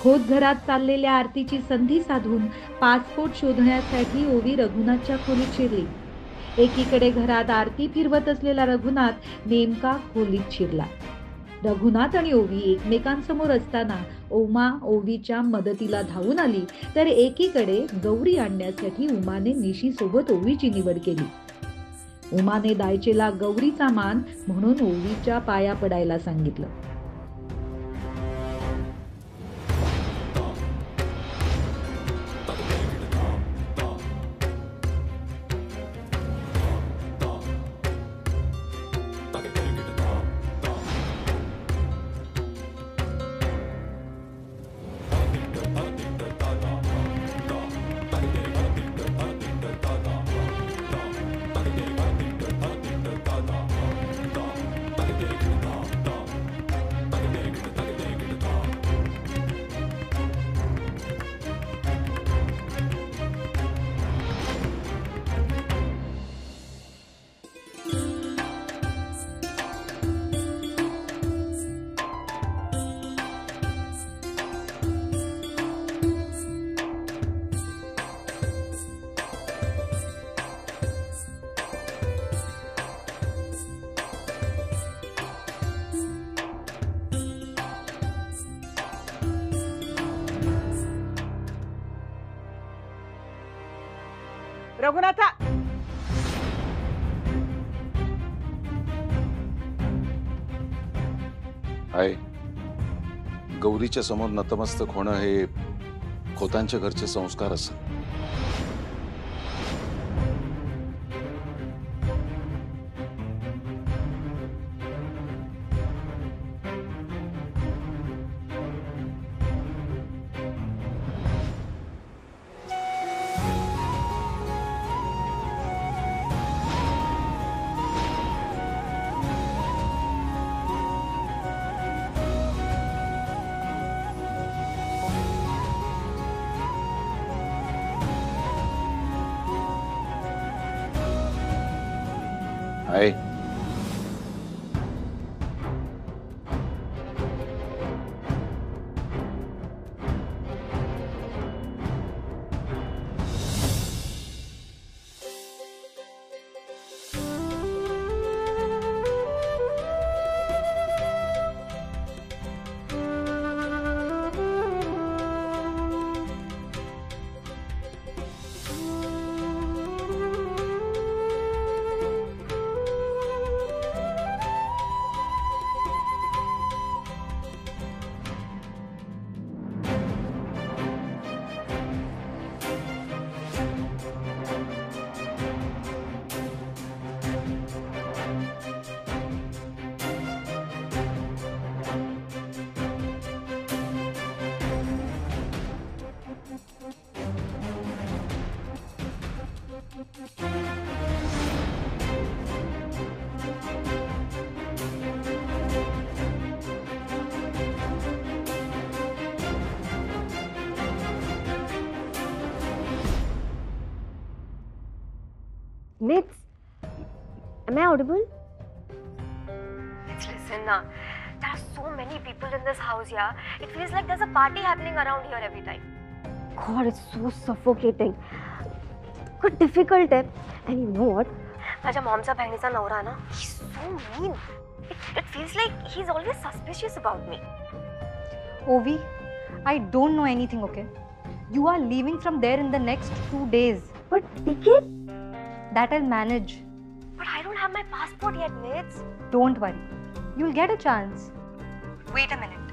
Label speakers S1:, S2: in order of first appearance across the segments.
S1: खोत घरात चाललेल्या आरतीची संधी साधून पासपोर्ट शोधण्यासाठी ओवी रघुनाथच्या खोलीत शिरली. एकीकडे घरात आरती फिरवत असलेला रघुनाथ नेमका खोलीत शिरला. रघुनाथ आणि ओवी एकमेकांसमोर असताना उमा ओवीच्या मदतीला धावून आली, तर एकीकडे गौरी आणण्यासाठी उमाने निशी सोबत ओवीची निवड केली. उमाने दायचेला गौरीचा मान म्हणून ओवीच्या पाया पडायला सांगितलं.
S2: रघुनाथा,
S3: आहे गौरीच्या समोर नतमस्तक होणं हे खोतांच्या घरचे संस्कार असत. आहे
S4: Mitz, am I audible? Mitz, listen now. There are so many people in this house, yeah. It feels like there's a party happening around here every time. God, it's so suffocating. Quite difficult, eh? And you know what? माझ्या मॉमचा बहिणीचा नवरा ना, he's so mean. It feels like he's always suspicious about me.
S5: Ovi, I don't know anything, okay? You are leaving from there in the next 2 days.
S4: But ticket?
S5: That I'll manage.
S4: But I don't have my passport yet, Mitz.
S5: Don't worry. You'll get a chance. Wait a minute.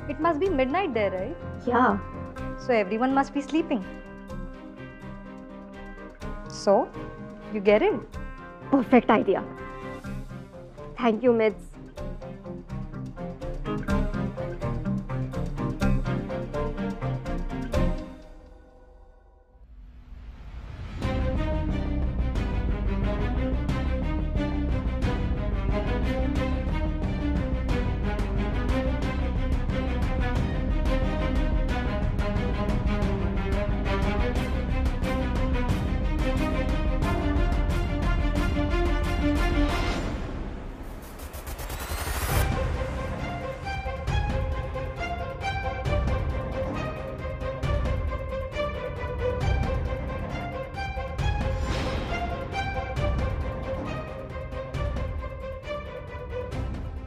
S5: It must be midnight there, right?
S4: Yeah.
S5: So everyone must be sleeping. So, you get it?
S4: Perfect idea. Thank you, Mitz.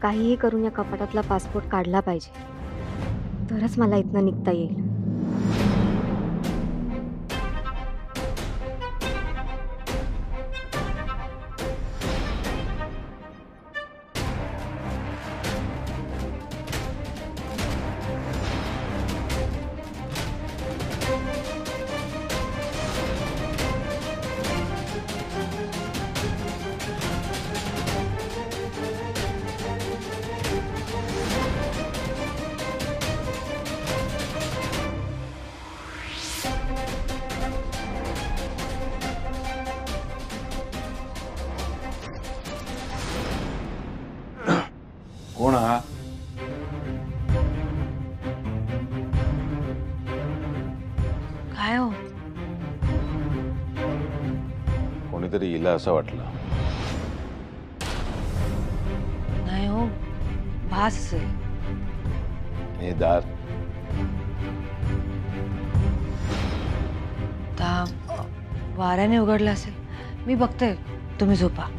S4: काहीही करून या कपाटातला passport काढला पाहिजे, तरच मला इथनं निघता येईल.
S3: कोण हा?
S2: काय हो?
S3: कोणीतरी येईल असं वाटलं.
S2: नाही हो, भास असेल.
S3: हे दार
S2: आता वाऱ्याने उघडलं असेल. मी बघते, तुम्ही झोपा.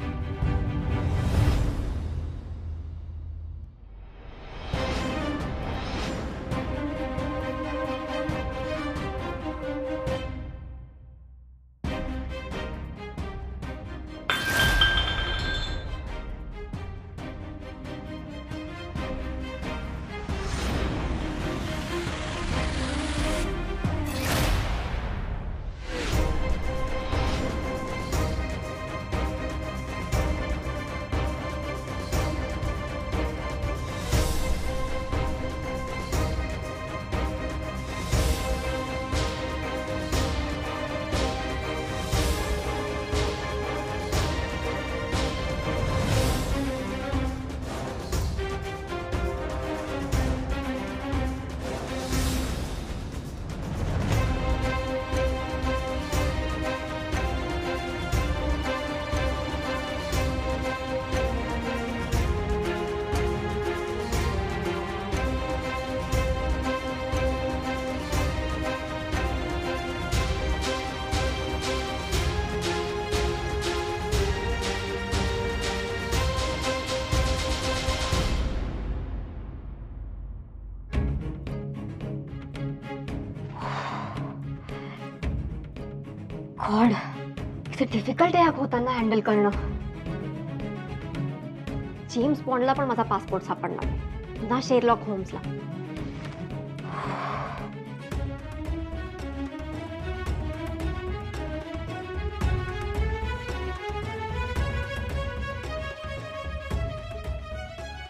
S4: गॉड, इट्स डिफिकल्ट आहे या भूतांना हँडल करणं. जेम्स बॉन्डला पण माझा पासपोर्ट सापडणार नाही, ना शेरलॉक होम्सला.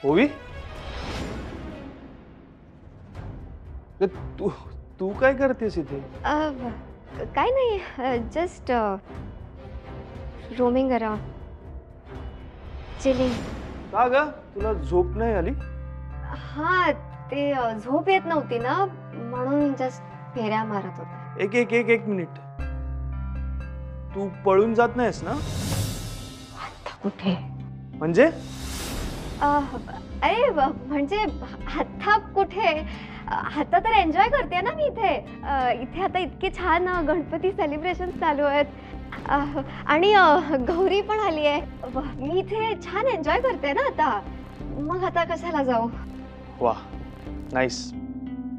S6: ओवी, तू तू काय करतेस इथे?
S4: काय नाही, जस्ट रोमिंग अराउंड, चिलिंग.
S6: का ग, तुला झोप नाही आली?
S4: हा, ते झोप येत नव्हती ना, म्हणून जस्ट फेऱ्या मारत होते.
S6: एक एक एक एक मिनिट, तू पळून जात नाहीस ना?
S4: आता कुठे?
S6: म्हणजे
S4: अरे म्हणजे आता कुठे? आता तर एन्जॉय करते ना मी इथे. इथे आता इतके छान गणपती सेलिब्रेशन चालू आहेत आणि गौरी पण आली आहे. मी इथे छान एन्जॉय करते ना आता, मग आता कशाला जाऊ?
S6: वा, नाईस.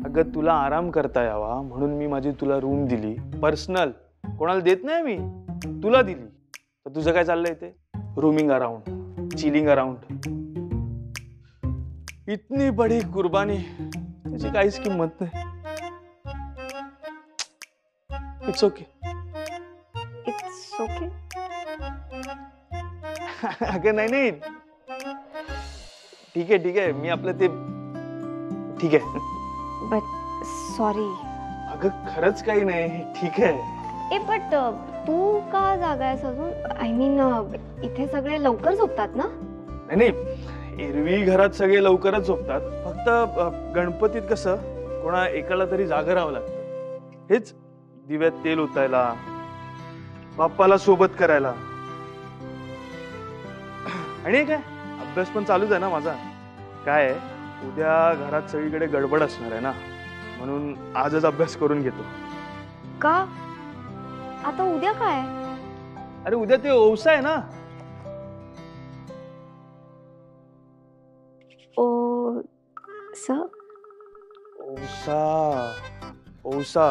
S6: अगं, तुला आराम करता यावा म्हणून मी माझी तुला रूम दिली, पर्सनल. कोणाला देत नाही मी, तुला दिली. तर तुझं काय चाललंय इथे? Rooming around, chilling around. इतनी बडी कुर्बानी, त्याची काहीच किंमत नाही. It's okay.
S4: It's okay.
S6: अगं नाही नाही, ठीक आहे ठीक आहे, मी आपलं ते ठीक आहे.
S4: But sorry.
S6: अगं खरंच काही नाही, ठीक आहे.
S4: बट तू का जागा आहेस अजून? आय मीन, इथे सगळे लवकर झोपतात ना?
S6: नाही नाही, एरवी घरात सगळे लवकरच झोपतात. फक्त गणपतीत कसं कोणा एकाला तरी जागं राहावं लागतं. हेच दिव्यात तेल ओतायला, बाप्पाला सोबत करायला. आणि काय, अभ्यास पण चालूच आहे ना माझा. काय आहे, उद्या घरात सगळीकडे गडबड असणार आहे ना, म्हणून आजच अभ्यास करून घेतो.
S4: का? आता उद्या काय?
S6: अरे उद्या ते ओवसा आहे ना. ओसा ओसा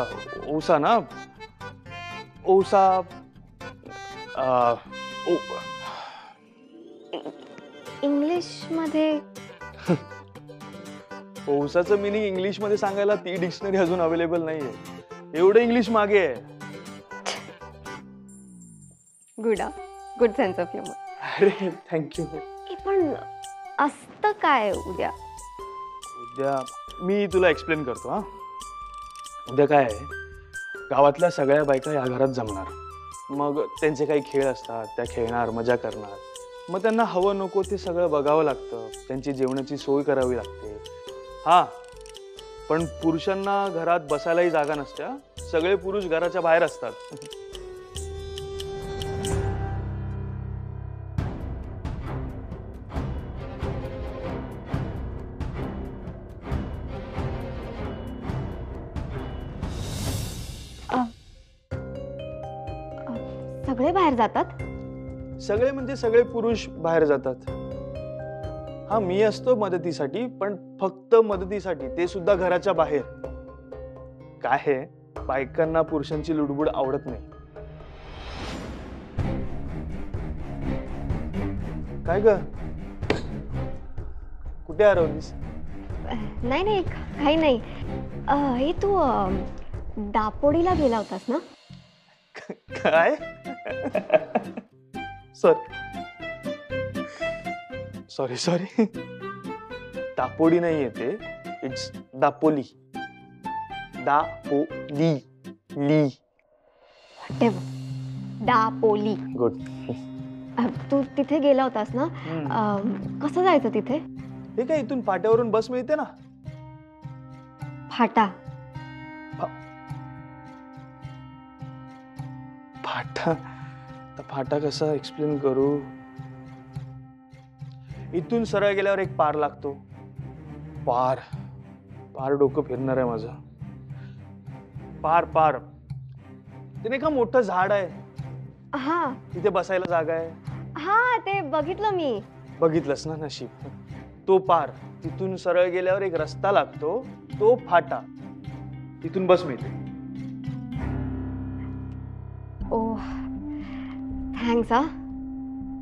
S6: ओसा ना ओसा
S4: इंग्लिश मध्ये
S6: ओसाचं मिनिंग इंग्लिश मध्ये सांगायला ती डिक्शनरी अजून अवेलेबल नाहीये. एवढं इंग्लिश मागे आहे.
S4: Good sense of humour.
S6: अरे थँक्यू.
S4: पण असतं काय उद्या?
S6: उद्या मी तुला एक्सप्लेन करतो. हा उद्या काय आहे, गावातल्या सगळ्या बायका या घरात जमणार. मग त्यांचे काही खेळ असतात, त्या खेळणार, मजा करणार. मग त्यांना हवं नको ते सगळं बघावं लागतं. त्यांची जेवणाची सोय करावी लागते. हा पण पुरुषांना घरात बसायलाही जागा नसते. सगळे पुरुष घराच्या बाहेर असतात.
S4: सगळे बाहेर जातात?
S6: सगळे म्हणजे सगळे पुरुष बाहेर जातात. हा मी असतो मदतीसाठी, पण फक्त मदतीसाठी, ते सुद्धा घराच्या बाहेर. काय आहे, बायकांना पुरुषांची लुडबुड आवडत नाही. काय ग, कुठे हरवलीस?
S4: नाही काही नाही. हे तू दापोडीला गेला होतास ना?
S6: काय? सॉरी दापोडी नाही येते, इट्स दापोली. दापोली ली.
S4: दापोली.
S6: गुड.
S4: तू तिथे गेला होतास ना? कसं जायचं तिथे?
S6: हे काय, इथून फाट्यावरून बस मिळते ना.
S4: फाटा?
S6: फाटा तर फाटा कसा एक्सप्लेन करू. इथून सरळ गेल्यावर एक पार लागतो. पार पार डोकं फिरणार आहे माझं. पार ते नाही का मोठं झाड आहे,
S4: हा
S6: तिथे बसायला जागा आहे.
S4: हा ते बघितलं मी.
S6: बघितलंस ना, नशीब. तो पार. तिथून सरळ गेल्यावर एक रस्ता लागतो, तो फाटा. तिथून बस मिळते.
S4: ओह थँक्स. हा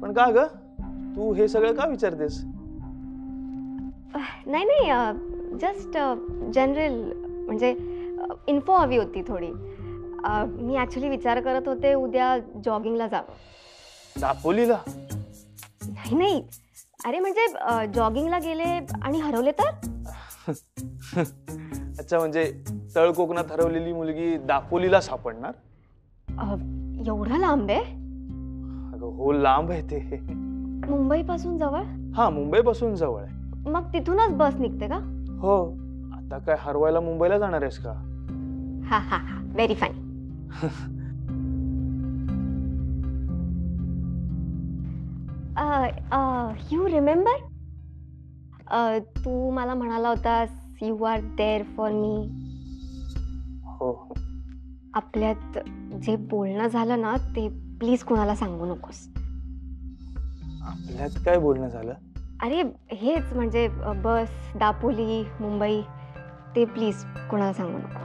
S6: पण का ग, तू हे सगळं का विचारतेस?
S4: नाही जस्ट जनरल, म्हणजे इन्फो हवी होती थोडी. मी ऍक्च्युली विचार करत होते उद्या जॉगिंगला जावं.
S6: दापोलीला?
S4: नाही अरे म्हणजे जॉगिंगला गेले आणि हरवले तर?
S6: अच्छा, म्हणजे तळ कोकणात हरवलेली मुलगी दापोलीला सापडणार?
S4: एवढं लांब आहे?
S6: अगं हो, लांब आहे ते.
S4: मुंबई पासून जवळ?
S6: हा, मुंबई पासून जवळ आहे.
S4: मग तिथूनच बस निघते का?
S6: हो. आता काय हरवायला मुंबईला जाणार आहेस का?
S4: हा व्हेरी फनी. यू रिमेंबर, तू मला म्हणाला होतास you are there for me.
S6: हो.
S4: आपल्यात जे बोलणं झालं ना ते प्लीज कोणाला सांगू नकोस.
S6: आपल्यात काय बोलणं झालं?
S4: अरे हेच म्हणजे बस, दापोली, मुंबई, ते प्लीज कोणाला सांगू नको.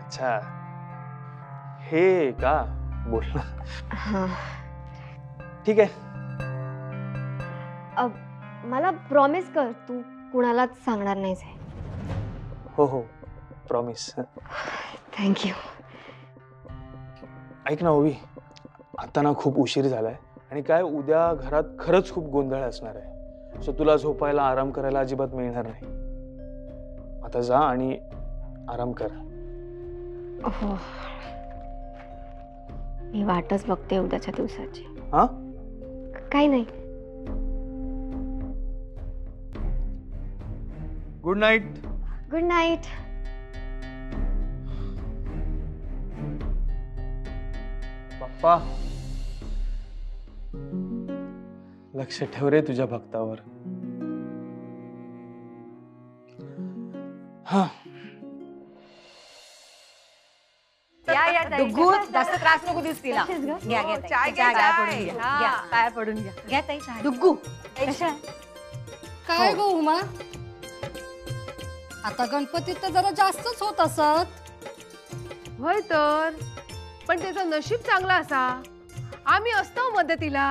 S6: अच्छा, हे का बोलणं?
S4: हा
S6: ठीक आहे.
S4: मला प्रॉमिस कर तू कुणालाच सांगणार नाहीस.
S6: हो प्रॉमिस.
S4: थँक्यू.
S6: ऐक ना ओवी, आता ना खूप उशीर झालाय आणि काय उद्या घरात खरंच खूप गोंधळ असणार आहे. सो तुला झोपायला, आराम करायला अजिबात मिळणार नाही. आता जा आणि आराम कर.
S4: हो, मी वाटच बघते उद्याच्या दिवसाची.
S6: हा,
S4: काही नाही.
S6: Good night.
S4: Good night.
S6: Bappa, लक्ष ठेव रे तुझ्या भक्तावर. हा.
S2: डुग्गू, जास्त त्रास नको देऊस तिला.
S4: कशीस ग?
S2: घ्या घ्या
S7: चाय
S2: ताई,
S7: घ्या,
S2: पाया पडून
S7: चाय.
S2: घ्या.
S7: हा.
S2: घ्या, पाया पडून घ्या. घ्या ताई चहा. डुग्गू, कशा?
S7: काय गो उमा,
S5: आता गणपतीत तर जरा जास्तच होत असत.
S7: होय तर, पण त्याचं नशीब चांगला असा, आम्ही असतो मदतीला.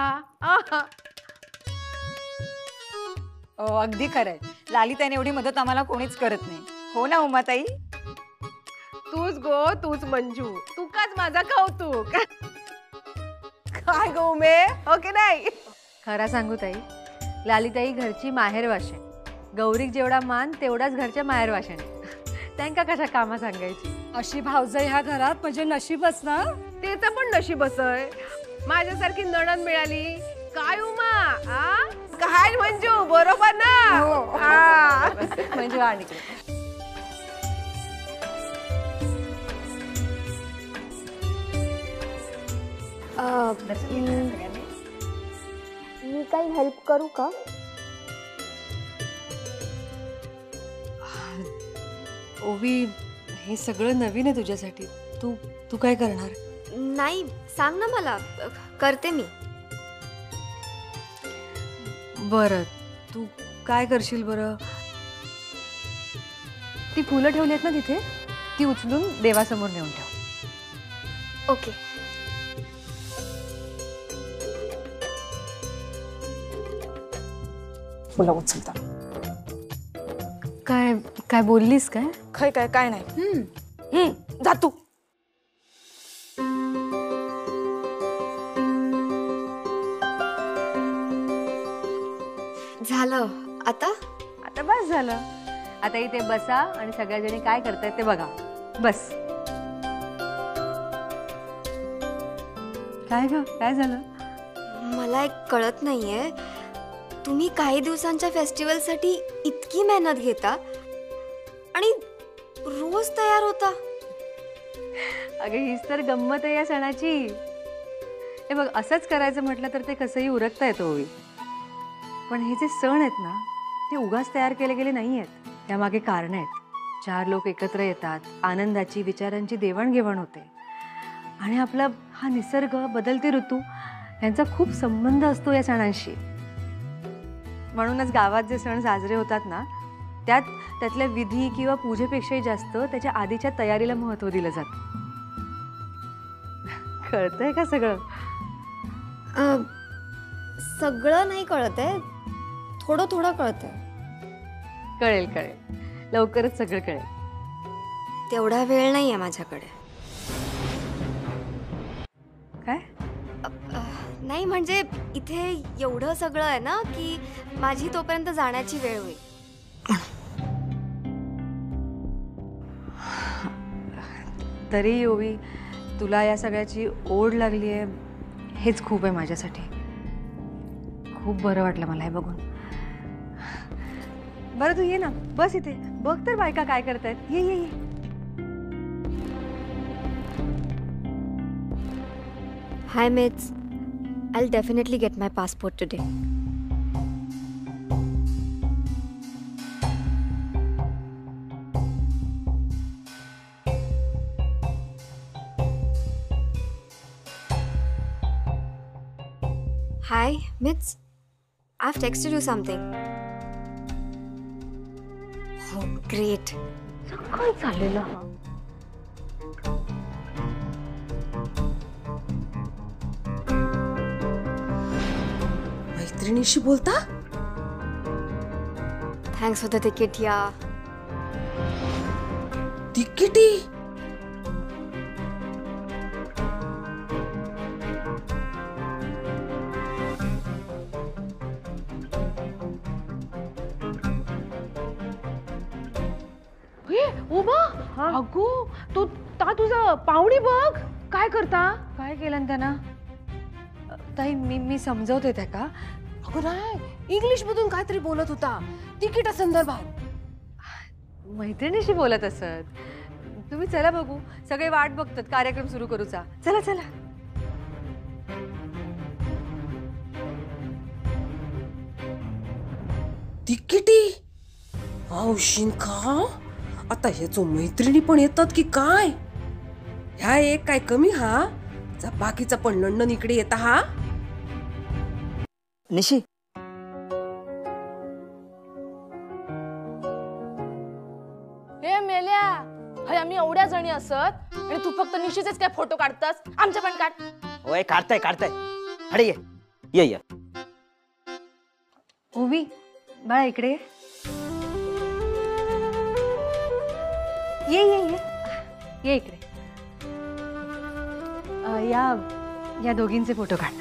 S7: आहा.
S2: अगदी खरंय. लालिताईने एवढी मदत आम्हाला कोणीच करत नाही. हो ना उमाताई?
S7: तूच गो, तूच मंजू, तुकाच माझा कौतुक. काय गो मे, हो की नाही?
S8: खरा सांगू ताई, लालिताई घरची माहेरवाश आहे. गौरीक जेवढा मान तेवढाच घरच्या माहेरवाशाने. त्यांका कशा कामा सांगायची.
S5: अशी भावजई ह्या घरात म्हणजे नशीबच ना.
S7: तेच पण नशीबच आहे. माझ्यासारखी नणंद मिळाली. काय उमा, आ? काय मंजू, बरोबर ना? आ.
S8: म्हणजे आणि
S4: मी काही हेल्प करू का?
S2: ओवी, हे सगळं नवीन आहे तुझ्यासाठी. तू तू काय करणार?
S4: नाही, सांग ना मला, करते मी.
S2: बरं, तू काय करशील बरं?
S8: ती फुलं ठेवली आहेत ना तिथे, ती उचलून देवासमोर नेऊन ठेव.
S4: ओके.
S9: फुलं उचलता.
S8: काय काय बोललीस काय?
S9: काय काय काय नाही. जा तू.
S4: झालं आता?
S8: आता बस झालं. आता इथे बसा आणि सगळ्या जणी काय करतायत ते बघा. बस. काय ग, काय झालं?
S4: मला एक कळत नाहीये, तुम्ही काही दिवसांच्या फेस्टिवलसाठी इतकी मेहनत घेता आणि रोज तयार होता.
S8: अगं हीच तर गंमत आहे या सणाची. हे बघ, असंच करायचं म्हटलं तर ते कसंही उरकता येतं होई. पण हे जे सण आहेत ना, ते उगाच तयार केले गेले नाही आहेत. त्यामागे कारण आहेत. 4 लोक एकत्र येतात, आनंदाची, विचारांची देवाणघेवाण होते आणि आपला हा निसर्ग, बदलते ऋतू यांचा खूप संबंध असतो या सणांशी. म्हणूनच गावात जे सण साजरे होतात ना, त्यातल्या विधी किंवा पूजेपेक्षाही जास्त त्याच्या आधीच्या तयारीला महत्त्व दिलं जातं. कळतंय का सगळं?
S4: सगळं नाही कळत आहे, थोडं थोडं कळतंय.
S8: कळेल कळेल, लवकरच सगळं कळेल.
S4: तेवढा वेळ नाहीये माझ्याकडे.
S8: काय?
S4: नाही म्हणजे इथे एवढं सगळं आहे ना की माझी तोपर्यंत जाण्याची वेळ होईल.
S2: तरी ओवी, तुला या सगळ्याची ओढ लागली आहे हेच खूप आहे माझ्यासाठी. खूप बरं वाटलं मला हे बघून. बरं तू ये ना, बस इथे, बघ तर बायका काय करतायत. ये ये ये.
S4: Hi mates, I'll definitely get my passport today. Hi, Mitz. I've texted you something. Oh, great.
S8: काय चाललेलं?
S9: मैत्रिणीशी बोलता?
S4: Thanks for the ticket, yeah.
S9: तिकिटी?
S7: Uma, अगो तू तुझं पाहुणी बघ काय करता.
S2: काय केलं त्यांना? ताई, मी समजवते त्या का?
S7: अगो नाही, इंग्लिश मधून काहीतरी बोलत होता तिकिटा संदर्भात.
S8: मैत्रिणीशी बोलत असत. तुम्ही चला बघू, सगळे वाट बघतात कार्यक्रम सुरू करूचा. चला चला.
S9: तिकिटी? औशिंका, आता ह्याचो मैत्रिणी पण येतात की काय? ह्या एक काय कमी हा? जा बाकीचा पण लंडन इकडे येता हा?
S10: हे मेल्या हय आम्ही एवढ्या जणी असत आणि तू फक्त निशीचेच काय फोटो काढतास आमच्या पण काढ.
S11: होय काढताय अरे ये
S8: ओवी बाळा इकडे ये इकडे. या दोघींचे फोटो काढ.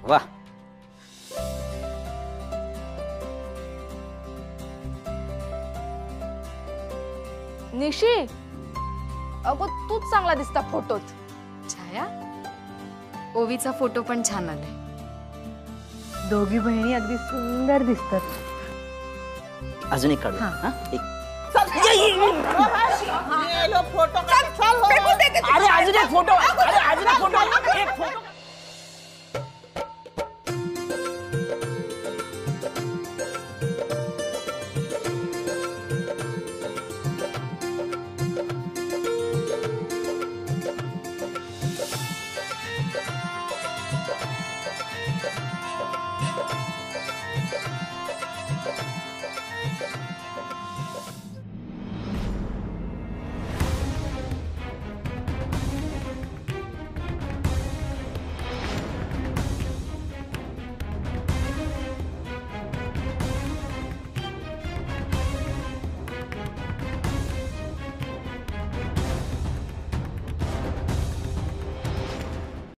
S11: वा
S10: निशी अगो तूच चांगला दिसता फोटोत.
S12: छाया ओवीचा फोटो पण छान आलाय.
S8: दोघी बहिणी अगदी सुंदर दिसतात.
S11: अजून एक काढू. एक
S7: फोटो
S11: अरे अजून एक फोटो